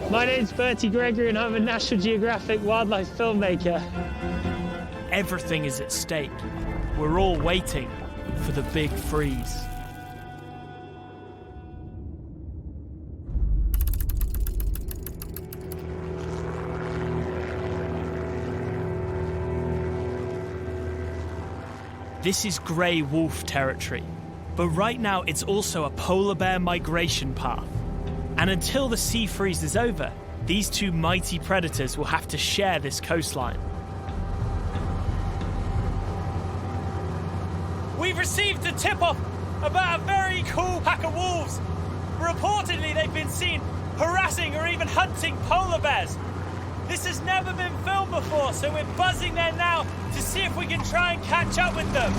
My name's Bertie Gregory and I'm a National Geographic wildlife filmmaker. Everything is at stake. We're all waiting for the big freeze. This is grey wolf territory, but right now it's also a polar bear migration path. And until the sea freeze is over, these two mighty predators will have to share this coastline. We've received a tip-off about a very cool pack of wolves. Reportedly, they've been seen harassing or even hunting polar bears. This has never been filmed before, so we're buzzing there now to see if we can try and catch up with them.